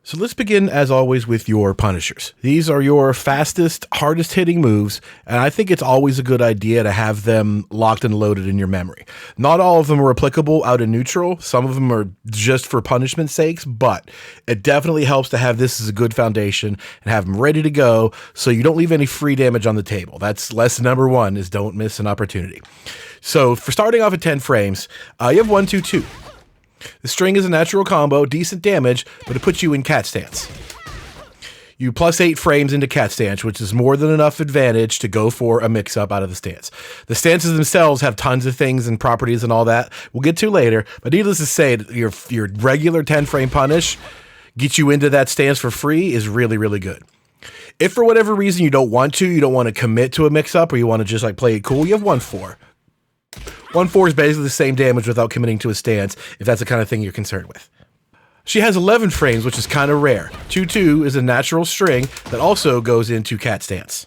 So let's begin, as always, with your punishers. These are your fastest, hardest hitting moves, and I think it's always a good idea to have them locked and loaded in your memory. Not all of them are applicable out in neutral. Some of them are just for punishment's sakes, but it definitely helps to have this as a good foundation and have them ready to go so you don't leave any free damage on the table. That's lesson number one, is don't miss an opportunity. So for starting off at 10 frames, you have 1, 2, 2. The string is a natural combo, decent damage, but it puts you in cat stance. You plus 8 frames into cat stance, which is more than enough advantage to go for a mix-up out of the stance. The stances themselves have tons of things and properties and all that we'll get to later, but needless to say, your regular 10-frame punish gets you into that stance for free is really, really good. If for whatever reason you don't want to commit to a mix-up, or you want to just like play it cool, you have 1, 4. 1, 4 is basically the same damage without committing to a stance, if that's the kind of thing you're concerned with. She has 11 frames, which is kind of rare. 2, 2 is a natural string that also goes into cat stance.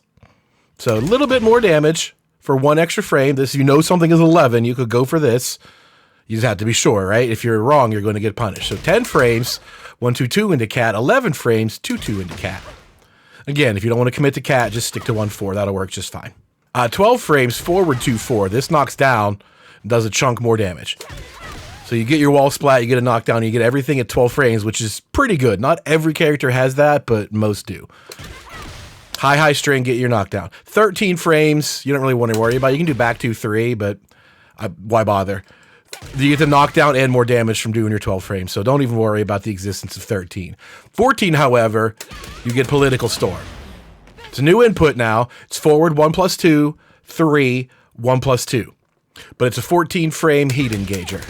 So a little bit more damage for 1 extra frame. This, you know, something is 11, you could go for this. You just have to be sure, right? If you're wrong, you're going to get punished. So 10 frames, 1, 2, 2 into cat. 11 frames, 2, 2 into cat. Again, if you don't want to commit to cat, just stick to 1, 4. That'll work just fine. 12 frames, forward 2, 4. This knocks down, does a chunk more damage. So you get your wall splat, you get a knockdown, you get everything at 12 frames, which is pretty good. Not every character has that, but most do. High string, get your knockdown. 13 frames, you don't really want to worry about. You can do back 2, 3, but why bother? You get the knockdown and more damage from doing your 12 frames, so don't even worry about the existence of 13. 14, however, you get Political Storm. It's a new input now. It's forward 1 plus 2, 3, 1 plus 2. But it's a 14-frame heat engager.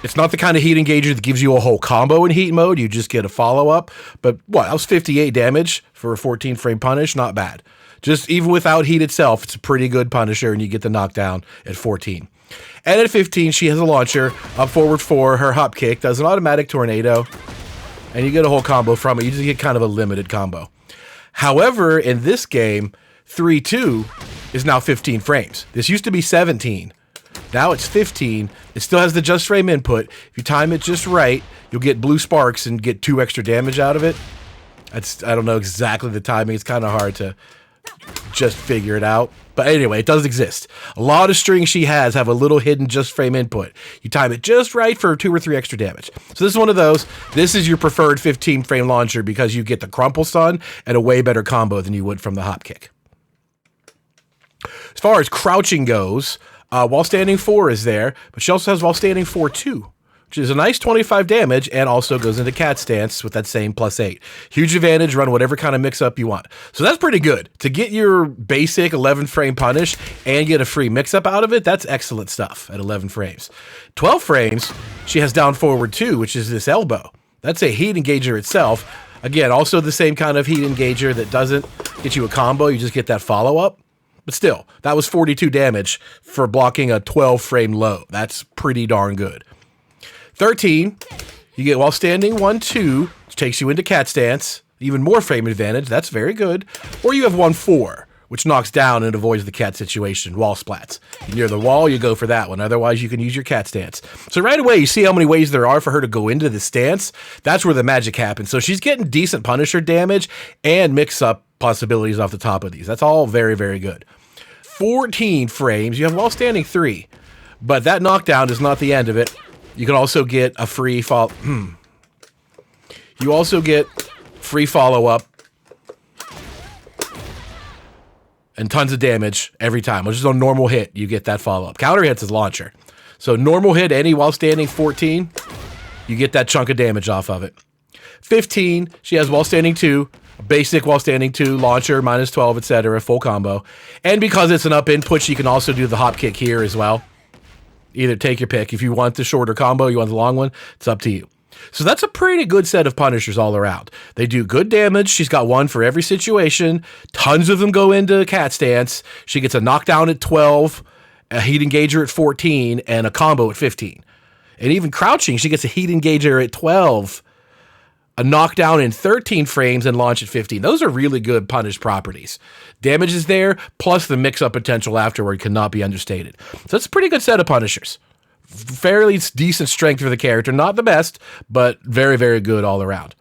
It's not the kind of heat engager that gives you a whole combo in heat mode. You just get a follow-up. But what? That was 58 damage for a 14-frame punish. Not bad. Just even without heat itself, it's a pretty good punisher, and you get the knockdown at 14. And at 15, she has a launcher. Up forward 4, her hop kick does an automatic tornado. And you get a whole combo from it. You just get kind of a limited combo. However, in this game, 3-2 is now 15 frames. This used to be 17. Now it's 15. It still has the just frame input. If you time it just right, you'll get blue sparks and get 2 extra damage out of it. I don't know exactly the timing. It's kind of hard to just figure it out. But anyway, it does exist. A lot of strings she has have a little hidden just frame input. You time it just right for 2 or 3 extra damage. So this is one of those. This is your preferred 15 frame launcher because you get the crumple stun and a way better combo than you would from the hop kick. As far as crouching goes, while standing 4 is there, but she also has while standing 4-2. Which is a nice 25 damage and also goes into cat stance with that same plus 8. Huge advantage, run whatever kind of mix-up you want. So that's pretty good. To get your basic 11-frame punish and get a free mix-up out of it, that's excellent stuff at 11 frames. 12 frames, she has down forward 2, which is this elbow. That's a heat engager itself. Again, also the same kind of heat engager that doesn't get you a combo, you just get that follow-up. But still, that was 42 damage for blocking a 12-frame low. That's pretty darn good. 13, you get while standing 1-2, which takes you into cat stance. Even more frame advantage, that's very good. Or you have 1-4, which knocks down and avoids the cat situation, wall splats. You're near the wall, you go for that one. Otherwise, you can use your cat stance. So right away, you see how many ways there are for her to go into the stance. That's where the magic happens. So she's getting decent punisher damage and mix-up possibilities off the top of these. That's all very, very good. 14 frames, you have while standing 3. But that knockdown is not the end of it. You can also get a free follow. You also get free follow-up and tons of damage every time. Which is a normal hit, you get that follow-up. Counter hits is launcher. So normal hit, any while standing 14, you get that chunk of damage off of it. 15, she has while standing 2, basic while standing 2, launcher, minus 12, etc., full combo. And because it's an up input, she can also do the hop kick here as well. Either take your pick. If you want the shorter combo, you want the long one, it's up to you. So that's a pretty good set of punishers all around. They do good damage. She's got one for every situation. Tons of them go into cat stance. She gets a knockdown at 12, a heat engager at 14, and a combo at 15. And even crouching, she gets a heat engager at 12, a knockdown in 13 frames, and launch at 15. Those are really good punish properties. Damage is there, plus the mix-up potential afterward cannot be understated. So it's a pretty good set of punishers. fairly decent strength for the character. Not the best, but very, very good all around.